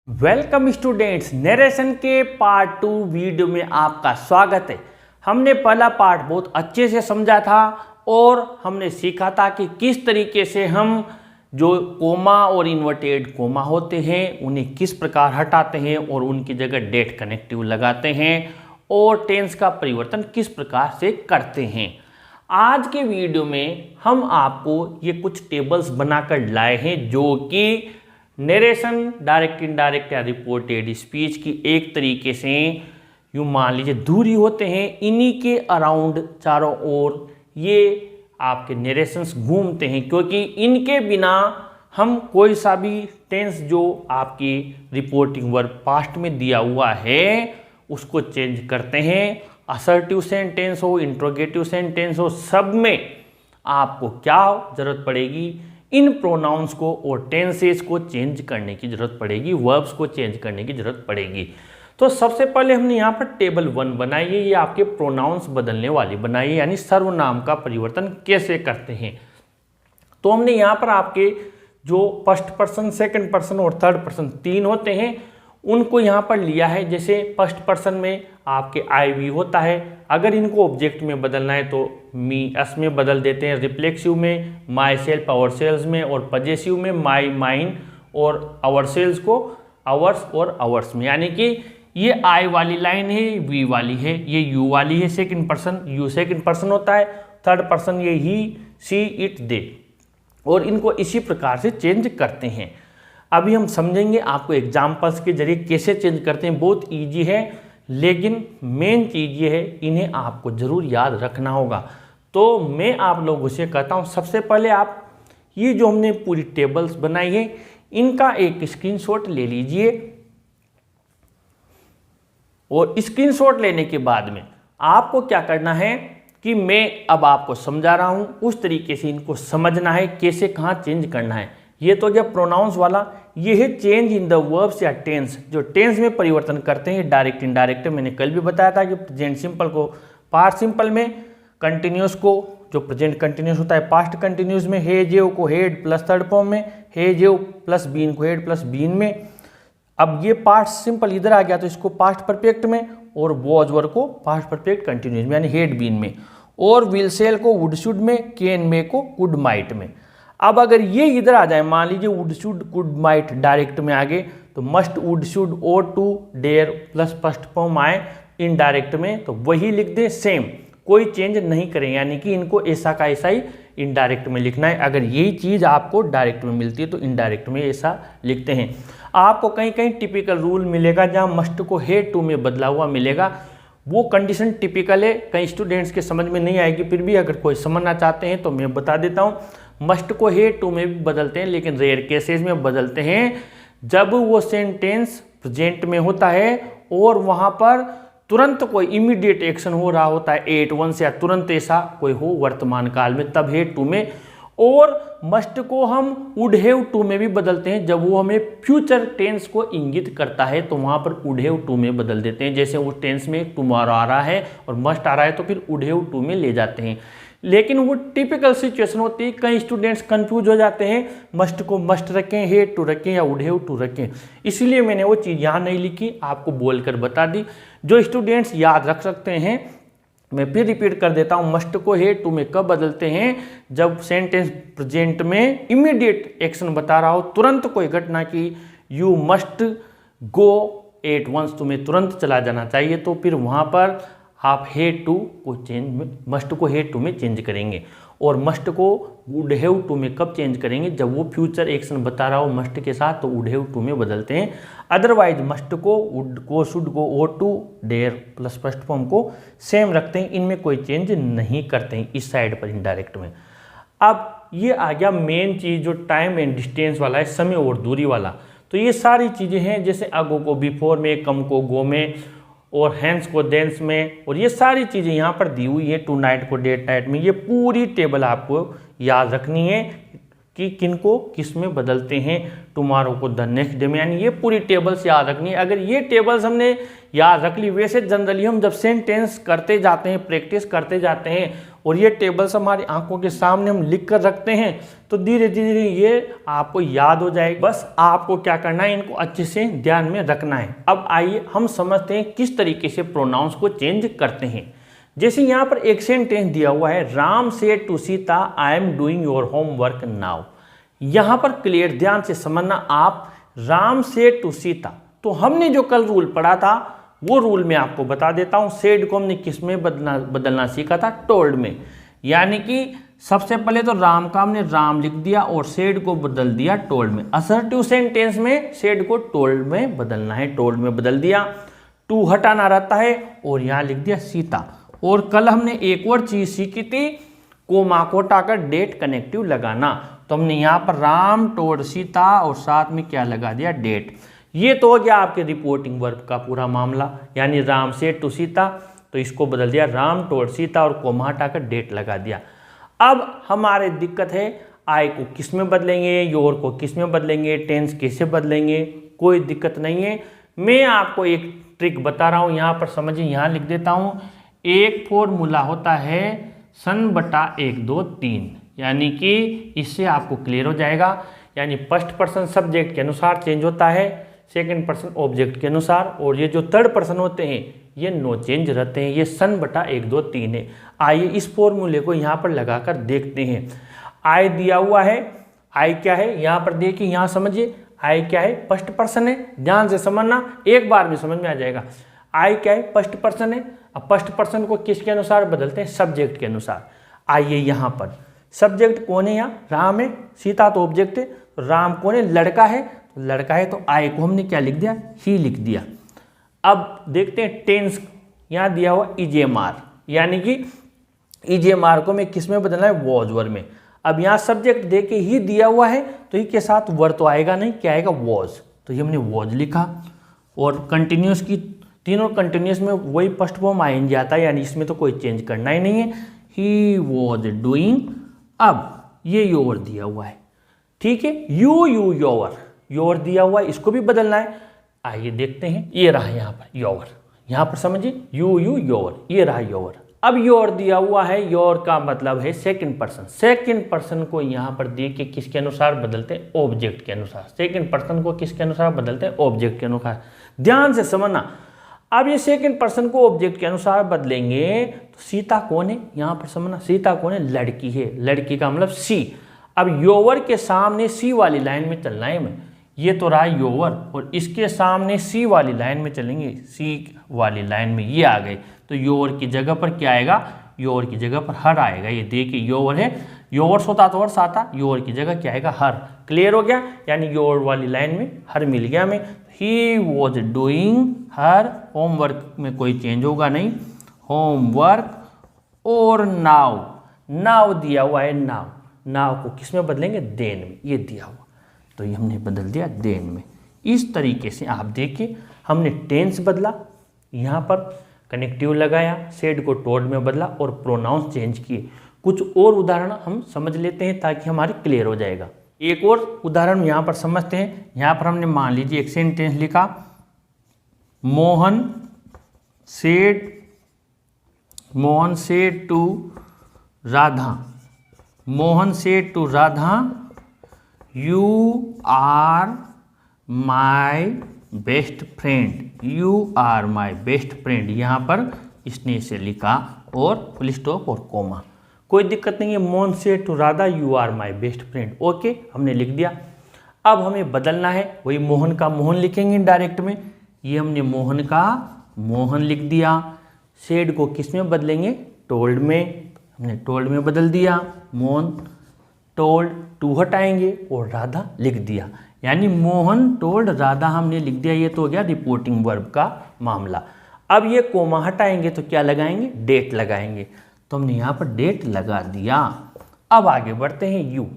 Welcome students, narration के part 2 video में आपका स्वागत है। हमने पहला पार्ट बहुत अच्छे से समझा था और हमने सीखा था कि किस तरीके से हम जो कोमा और इन्वर्टेड कोमा होते हैं उन्हें किस प्रकार हटाते हैं और उनकी जगह डेट कनेक्टिव लगाते हैं और टेंस का परिवर्तन किस प्रकार से करते हैं। आज के वीडियो में हम आपको ये कुछ टेबल्स बनाकर लाए हैं जो कि नरेशन, डायरेक्ट इनडायरेक्ट या रिपोर्टेड स्पीच की एक तरीके से यूँ मान लीजिए दूरी होते हैं, इन्हीं के अराउंड चारों ओर ये आपके नरेशंस घूमते हैं, क्योंकि इनके बिना हम कोई सा भी टेंस जो आपकी रिपोर्टिंग वर्ब पास्ट में दिया हुआ है उसको चेंज करते हैं। असर्टिव सेंटेंस हो, इंट्रोगेटिव सेंटेंस हो, सब में आपको क्या जरूरत पड़ेगी, इन प्रोनाउंस को और टेंसेस को चेंज करने की जरूरत पड़ेगी, वर्ब्स को चेंज करने की जरूरत पड़ेगी। तो सबसे पहले हमने यहाँ पर टेबल 1 बनाई है, ये आपके प्रोनाउंस बदलने वाली बनाई है, यानी सर्वनाम का परिवर्तन कैसे करते हैं। तो हमने यहाँ पर आपके जो फर्स्ट पर्सन, सेकंड पर्सन और थर्ड पर्सन तीन होते हैं उनको यहाँ पर लिया है। जैसे फर्स्ट पर्सन में आपके आई वी होता है, अगर इनको ऑब्जेक्ट में बदलना है तो मी अस में बदल देते हैं, रिफ्लेक्सिव में माई सेल्फ आवर सेल्स में, और पजेसिव में माई माइन और आवर सेल्स को आवर्स और आवर्स में। यानी कि ये आई वाली लाइन है, वी वाली है, ये यू वाली है, second person, you second person होता है, थर्ड पर्सन ये ही, सी, इट, दे, और इनको इसी प्रकार से चेंज करते हैं। अभी हम समझेंगे आपको एग्जाम्पल्स के जरिए कैसे चेंज करते हैं। बहुत ईजी है, लेकिन मेन चीज़ ये है इन्हें आपको ज़रूर याद रखना होगा। तो मैं आप लोगों से कहता हूँ सबसे पहले आप ये जो हमने पूरी टेबल्स बनाई है इनका एक स्क्रीनशॉट ले लीजिए, और स्क्रीनशॉट लेने के बाद में आपको क्या करना है कि मैं अब आपको समझा रहा हूँ उस तरीके से इनको समझना है, कैसे कहाँ चेंज करना है। ये तो जब प्रोनाउंस वाला, ये है चेंज इन द वर्ब्स या टेंस, जो टेंस में परिवर्तन करते हैं डायरेक्ट इनडायरेक्ट। मैंने कल भी बताया था कि प्रेजेंट सिंपल को पास्ट सिंपल में, कंटिन्यूस को जो प्रेजेंट कंटिन्यूस होता है पास्ट कंटिन्यूस में, हे जेव को हेड प्लस थर्ड फॉर्म में, हे जेव प्लस बीन को हेड प्लस बीन में। अब ये पास्ट सिंपल इधर आ गया तो इसको पास्ट परफेक्ट में, और वॉज वर को पास्ट परफेक्ट कंटिन्यूस में यानी हेड बीन में, और विल सेल को वुड शुड में, कैन में को कुड माइट में। अब अगर ये इधर आ जाए, मान लीजिए would should could might direct में आ गए तो मस्ट वुड शुड और to dare plus first form आए इनडायरेक्ट में तो वही लिख दे सेम, कोई चेंज नहीं करें, यानी कि इनको ऐसा का ऐसा ही इनडायरेक्ट में लिखना है। अगर यही चीज़ आपको डायरेक्ट में मिलती है तो इनडायरेक्ट में ऐसा लिखते हैं। आपको कहीं कहीं टिपिकल रूल मिलेगा जहाँ मस्ट को हेड टू में बदला हुआ मिलेगा, वो कंडीशन टिपिकल है, कई स्टूडेंट्स के समझ में नहीं आएगी, फिर भी अगर कोई समझना चाहते हैं तो मैं बता देता हूँ। मस्ट को हेड टू में भी बदलते हैं, लेकिन रेयर केसेस में बदलते हैं जब वो सेंटेंस प्रेजेंट में होता है और वहाँ पर तुरंत कोई इमीडिएट एक्शन हो रहा होता है एट वन से, या तुरंत ऐसा कोई हो वर्तमान काल में, तब हेड टू में। और मस्ट को हम वुड हैव टू में भी बदलते हैं जब वो हमें फ्यूचर टेंस को इंगित करता है, तो वहाँ पर वुड हैव टू में बदल देते हैं। जैसे उस टेंस में टुमारो आ रहा है और मस्ट आ रहा है तो फिर वुड हैव टू में ले जाते हैं। लेकिन वो टिपिकल सिचुएशन होती है, कई स्टूडेंट्स कंफ्यूज हो जाते हैं, मस्ट को मस्ट रखें, हेड टू रखें या वुड हैव टू रखें। इसलिए मैंने वो चीज़ यहाँ नहीं लिखी, आपको बोलकर बता दी। जो स्टूडेंट्स याद रख सकते हैं मैं फिर रिपीट कर देता हूँ, मस्ट को हेड टू में कब बदलते हैं, जब सेंटेंस प्रेजेंट में इमीडिएट एक्शन बता रहा हो, तुरंत कोई घटना की, you must go at once, तुम्हें तुरंत चला जाना चाहिए, तो फिर वहाँ पर आप हेड टू को चेंज, मस्ट को हेड टू में चेंज करेंगे। और मस्ट को वुड हैव टू में कब चेंज करेंगे, जब वो फ्यूचर एक्शन बता रहा हो मस्ट के साथ, तो वुड हैव टू में बदलते हैं। अदरवाइज मस्ट को वुड को शुड को और to dare plus first form को सेम रखते हैं, इनमें कोई चेंज नहीं करते हैं इस साइड पर इनडायरेक्ट में। अब ये आ गया मेन चीज़ जो टाइम एंड डिस्टेंस वाला है, समय और दूरी वाला। तो ये सारी चीज़ें हैं, जैसे अगो को बिफोर में, कम को गो में, और हैंस को देंस में, और ये सारी चीज़ें यहाँ पर दी हुई है। टू नाइट को डेट नाइट में। ये पूरी टेबल आपको याद रखनी है कि किन को किस में बदलते हैं, टुमारो को द नेक्स्ट डे में, यानी ये पूरी टेबल्स याद रखनी है। अगर ये टेबल्स हमने याद रख ली, वैसे जनरली हम जब सेंटेंस करते जाते हैं, प्रैक्टिस करते जाते हैं, और ये टेबल्स हमारी आंखों के सामने हम लिख कर रखते हैं तो धीरे धीरे ये आपको याद हो जाएगी। बस आपको क्या करना है, इनको अच्छे से ध्यान में रखना है। अब आइए हम समझते हैं किस तरीके से प्रोनाउंस को चेंज करते हैं। जैसे यहाँ पर एक सेंटेंस दिया हुआ है, Ram said to Sita I am doing your homework now. यहाँ पर क्लियर ध्यान से समझना आप, राम सेड टू सीता, तो हमने जो कल रूल पढ़ा था वो रूल मैं आपको बता देता हूँ। सेड को हमने किस में बदलना सीखा था, टोल्ड में। यानी कि सबसे पहले तो राम का हमने राम लिख दिया और सेड को बदल दिया टोल्ड में। असर्टिव सेंटेंस में सेड को टोल्ड में बदलना है, टोल्ड में बदल दिया। टू हटाना रहता है और यहाँ लिख दिया सीता। और कल हमने एक और चीज सीखी थी, कोमा को हटाकर डेट कनेक्टिव लगाना। तो हमने यहाँ पर राम टोल्ड सीता और साथ में क्या लगा दिया, डेट। ये तो हो गया आपके रिपोर्टिंग वर्ब का पूरा मामला, यानी राम सेड टू सीता, तो इसको बदल दिया राम टोल्ड सीता और कोमा हटाकर डेट लगा दिया। अब हमारे दिक्कत है, आई को किस में बदलेंगे, योर को किस में बदलेंगे, टेंस कैसे बदलेंगे। कोई दिक्कत नहीं है, मैं आपको एक ट्रिक बता रहा हूँ, यहाँ पर समझिए। यहाँ लिख देता हूँ, एक फॉर्मूला होता है सन बटा 1 2 3, यानी कि इससे आपको क्लियर हो जाएगा। यानी फर्स्ट पर्सन सब्जेक्ट के अनुसार चेंज होता है, सेकंड पर्सन ऑब्जेक्ट के अनुसार, और ये जो थर्ड पर्सन होते हैं ये नो चेंज रहते हैं। ये सन बटा 1 2 3 है। आइए इस फॉर्मूले को यहाँ पर लगाकर देखते हैं। आई दिया हुआ है, आई क्या है यहाँ पर देखिए, यहाँ समझिए आई क्या है, फर्स्ट पर्सन है। ध्यान से समझना, एक बार में समझ में आ जाएगा। आई क्या है, फर्स्ट पर्सन है। अब फर्स्ट पर्सन को किसके अनुसार बदलते हैं, सब्जेक्ट के अनुसार। आइए यहाँ पर सब्जेक्ट कौन है, यहाँ राम है, सीता तो ऑब्जेक्ट है। तो राम कौन है, लड़का है, तो लड़का है तो आई को हमने क्या लिख दिया, ही लिख दिया। अब देखते हैं टेंस, यहाँ दिया हुआ इजेमार, यानी कि इजेमार को मैं किस में बदलना है, वॉज वर में। अब यहाँ सब्जेक्ट दे के ही दिया हुआ है तो ही के साथ वर तो आएगा नहीं, क्या आएगा, वॉज। तो ये हमने वॉज लिखा। और कंटिन्यूस की, तीनों कंटिन्यूस में वही फर्स्ट फॉर्म आएंगे आता है, यानी इसमें तो कोई चेंज करना ही नहीं है। He was doing. अब ये योर दिया हुआ है, ठीक है, यू योर, योर दिया हुआ है, इसको भी बदलना है। आइए देखते हैं, ये रहा यहाँ पर योर, यहाँ पर समझिए यू योर, ये रहा योर। अब योर दिया हुआ है, योर का मतलब है सेकंड पर्सन। सेकंड पर्सन को यहाँ पर दे के किसके अनुसार बदलते हैं, ऑब्जेक्ट के अनुसार। सेकंड पर्सन को किसके अनुसार बदलते हैं, ऑब्जेक्ट के अनुसार। ध्यान से समझना, अब ये सेकंड पर्सन को ऑब्जेक्ट के अनुसार बदलेंगे तो सीता कौन है, यहाँ पर समझना, सीता कौन है, लड़की है। लड़की का मतलब सी। अब योवर के सामने सी वाली लाइन में चलना है हमें। ये तो रहा योवर और इसके सामने सी वाली लाइन में चलेंगे, सी वाली लाइन में ये आ गए तो योवर की जगह पर क्या आएगा, योवर की जगह पर हर आएगा। ये देखिए योवर है, योवर होता तो वर्ष आता, योवर की जगह क्या आएगा, हर। क्लियर हो गया, यानी योवर वाली लाइन में हर मिल गया हमें। He was doing her, homework में कोई चेंज होगा नहीं, होमवर्क। और नाउ, नाउ दिया हुआ है, नाउ, नाउ को किस में बदलेंगे, देन में, ये दिया हुआ तो ये हमने बदल दिया देन में। इस तरीके से आप देखिए, हमने टेंस बदला, यहाँ पर कनेक्टिव लगाया, सेड को टोल्ड में बदला और प्रोनाउंस चेंज किए। कुछ और उदाहरण हम समझ लेते हैं ताकि हमारी क्लियर हो जाएगा। एक और उदाहरण यहाँ पर समझते हैं। यहाँ पर हमने मान लीजिए एक सेंटेंस लिखा, Mohan said to Radha, Mohan said to Radha you are my best friend, you are my best friend. यहाँ पर इसने इसे लिखा और फुल स्टॉप और कोमा, कोई दिक्कत नहीं है। Mohan said to Radha you are my best friend, okay, हमने लिख दिया। अब हमें बदलना है, वही मोहन का मोहन लिखेंगे डायरेक्ट में। ये हमने मोहन का मोहन लिख दिया। सेड को किस में बदलेंगे, टोल्ड में, हमने टोल्ड में बदल दिया। मोहन टोल्ड, टू हटाएंगे और राधा लिख दिया, यानी मोहन टोल्ड राधा हमने लिख दिया। ये तो हो गया रिपोर्टिंग वर्ब का मामला। अब ये कोमा हटाएंगे तो क्या लगाएंगे, डेट लगाएंगे। तो हमने यहाँ पर डेट लगा दिया। अब आगे बढ़ते हैं यू।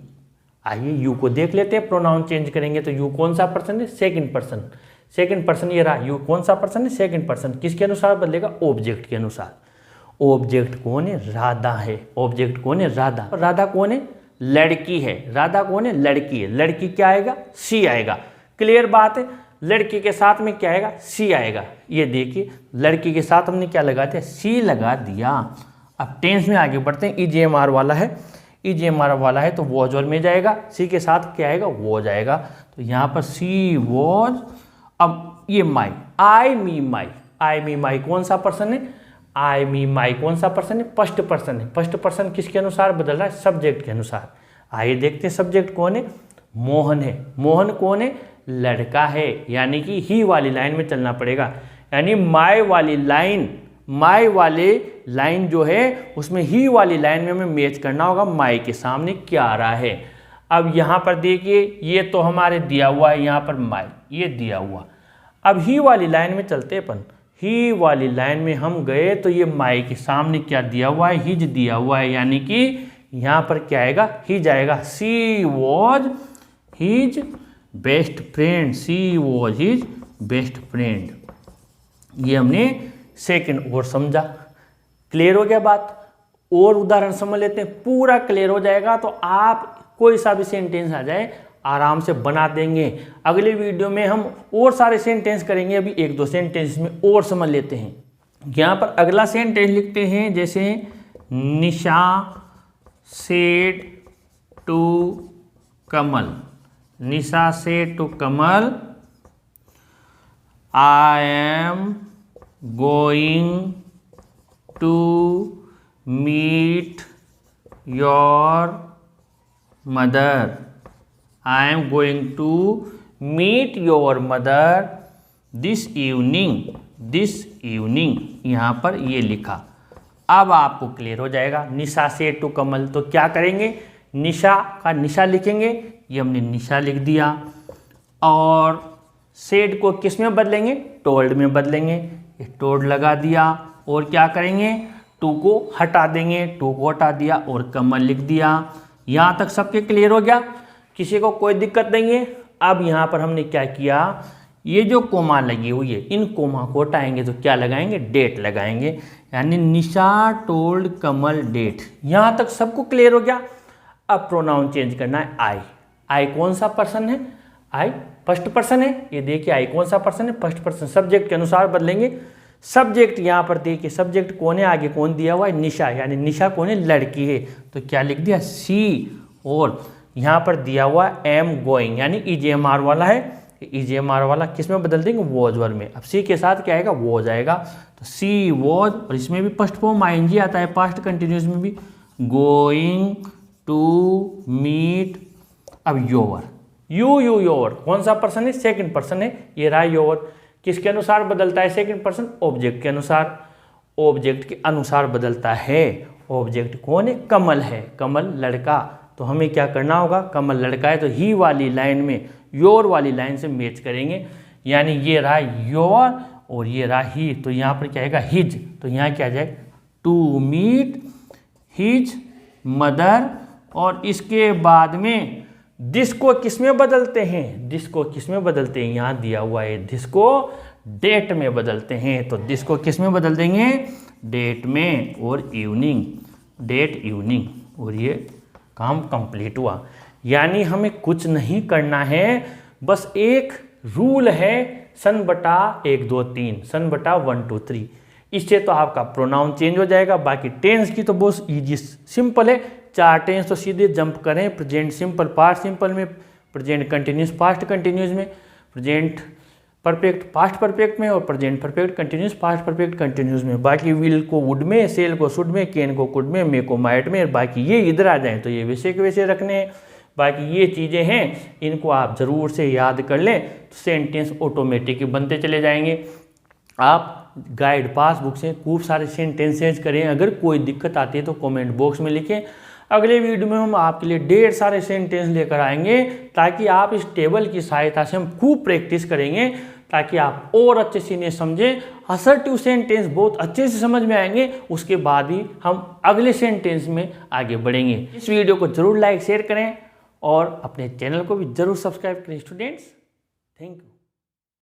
आइए यू को देख लेते हैं, प्रोनाउन चेंज करेंगे तो यू कौन सा पर्सन है, सेकंड पर्सन। सेकंड पर्सन ये रहा, यू कौन सा पर्सन है, सेकंड पर्सन। किसके अनुसार बदलेगा, ऑब्जेक्ट के अनुसार। ऑब्जेक्ट कौन है, राधा है। ऑब्जेक्ट कौन है, राधा। राधा कौन है, लड़की है। राधा कौन है, लड़की है। लड़की क्या आएगा, सी आएगा। क्लियर बात है, लड़की के साथ में क्या आएगा, सी आएगा। ये देखिए लड़की के साथ हमने क्या लगा दिया, सी लगा दिया। अब टेंस में आगे बढ़ते हैं। ईजीएमआर वाला है, ईजीएमआर वाला है तो वॉज वर्ब में जाएगा, सी के साथ क्या आएगा, वो जाएगा। तो यहाँ पर सी वॉज। अब ये माई, आई मी माई, आई मी माई कौन सा पर्सन है, आई मी माई कौन सा पर्सन है, फर्स्ट पर्सन है। फर्स्ट पर्सन किसके अनुसार बदल रहा है, सब्जेक्ट के अनुसार। आइए देखते हैं सब्जेक्ट कौन है, मोहन है। मोहन कौन है, लड़का है, यानी कि ही वाली लाइन में चलना पड़ेगा। यानी माई वाली लाइन, माई वाले लाइन जो है उसमें ही वाली लाइन में हमें मैच करना होगा, माई के सामने क्या आ रहा है। अब यहाँ पर देखिए ये तो हमारे दिया हुआ है, यहाँ पर माई ये दिया हुआ। अब ही वाली लाइन में चलते अपन, ही वाली लाइन में हम गए तो ये माई के सामने क्या दिया हुआ है, हिज दिया हुआ है, यानी कि यहाँ पर क्या आएगा, हिज आएगा। She was his best friend, she was his best friend. ये हमने सेकंड और समझा। क्लियर हो गया बात। और उदाहरण समझ लेते हैं, पूरा क्लियर हो जाएगा तो आप कोई सा भी सेंटेंस आ जाए आराम से बना देंगे। अगले वीडियो में हम और सारे सेंटेंस करेंगे, अभी एक दो सेंटेंस में और समझ लेते हैं। यहाँ पर अगला सेंटेंस लिखते हैं, जैसे Nisha said to Kamal, Nisha said to Kamal I am going to meet your mother, I am going to meet your mother this evening, this evening. यहाँ पर ये लिखा। अब आपको क्लियर हो जाएगा। निशा से टू कमल, तो क्या करेंगे, निशा का निशा लिखेंगे, ये हमने निशा लिख दिया। और सेड को किस में बदलेंगे, टोल्ड में बदलेंगे, ये टोल्ड लगा दिया। और क्या करेंगे, टू को हटा देंगे, टू को हटा दिया और कमल लिख दिया। यहाँ तक सबके क्लियर हो गया, किसी को कोई दिक्कत नहीं है। अब यहाँ पर हमने क्या किया, ये जो कोमा लगी हुई है इन कोमा को हटाएंगे तो क्या लगाएंगे, डेट लगाएंगे, यानी निशा टोल्ड कमल डेट। यहाँ तक सबको क्लियर हो गया। अब प्रोनाउन चेंज करना है, आई। आई कौन सा पर्सन है, आई फर्स्ट पर्सन है। ये देखिए आई कौन सा पर्सन है, फर्स्ट पर्सन। सब्जेक्ट के अनुसार बदलेंगे। सब्जेक्ट यहाँ पर देखिए, सब्जेक्ट कौन है, आगे कौन दिया हुआ है, निशा, यानी निशा कौन है, लड़की है। तो क्या लिख दिया, सी। और यहाँ पर दिया हुआ एम गोइंग, यानी ईजीएमआर वाला है। ईजीएमआर वाला किस में बदल देंगे, वॉज वर्ब में। अब सी के साथ क्या आएगा, वॉज आएगा। तो सी वॉज, और इसमें भी फर्स्ट फॉर्म आईएनजी आता है, पास्ट कंटिन्यूस में भी, गोइंग टू मीट। अब योवर, यू योवर कौन सा पर्सन है, सेकंड पर्सन है। ये रहा योवर। किसके अनुसार बदलता है सेकंड पर्सन, ऑब्जेक्ट के अनुसार। ऑब्जेक्ट के अनुसार बदलता है। ऑब्जेक्ट कौन है, कमल है, कमल लड़का। तो हमें क्या करना होगा, कमल लड़का है तो ही वाली लाइन में योर वाली लाइन से मैच करेंगे, यानी ये रहा योर और ये रहा ही। तो यहाँ पर क्या आएगा, हिज। तो यहाँ क्या आ जाएगा, टू मीट हिज मदर। और इसके बाद में दिस को किस में बदलते हैं, दिस को किस में बदलते हैं, यहाँ दिया हुआ है, दिस को डेट में बदलते हैं। तो दिस को किस में बदल देंगे, डेट में। और इवनिंग, डेट इवनिंग। और ये काम कंप्लीट हुआ। यानी हमें कुछ नहीं करना है, बस एक रूल है, सन बटा 1 2 3, सन बटा 1 2 3। इससे तो आपका प्रोनाउन चेंज हो जाएगा। बाकी टेंस की तो बहुत ईजी सिंपल है, 4 टेंस तो सीधे जंप करें। प्रेजेंट सिंपल पास्ट सिंपल में, प्रेजेंट कंटिन्यूस पास्ट कंटिन्यूस में, प्रेजेंट परफेक्ट पास्ट परफेक्ट में, और present perfect continuous past perfect continuous में। बाकी विल को वुड में, सेल को शुड में, कैन को कुड में, मे को माइट में। बाकी ये इधर आ जाएं तो ये वैसे के वैसे रखने हैं। बाकी ये चीज़ें हैं, इनको आप ज़रूर से याद कर लें तो सेंटेंस ऑटोमेटिक बनते चले जाएंगे। आप गाइड पासबुक से खूब सारे सेंटेंसेज करें। अगर कोई दिक्कत आती है तो कमेंट बॉक्स में लिखें। अगले वीडियो में हम आपके लिए ढेर सारे सेंटेंस लेकर आएंगे, ताकि आप इस टेबल की सहायता से हम खूब प्रैक्टिस करेंगे, ताकि आप और अच्छे से इन्हें समझें। असर्टिव सेंटेंस बहुत अच्छे से समझ में आएंगे, उसके बाद ही हम अगले सेंटेंस में आगे बढ़ेंगे। इस वीडियो को जरूर लाइक शेयर करें और अपने चैनल को भी जरूर सब्सक्राइब करें स्टूडेंट्स। Thank you.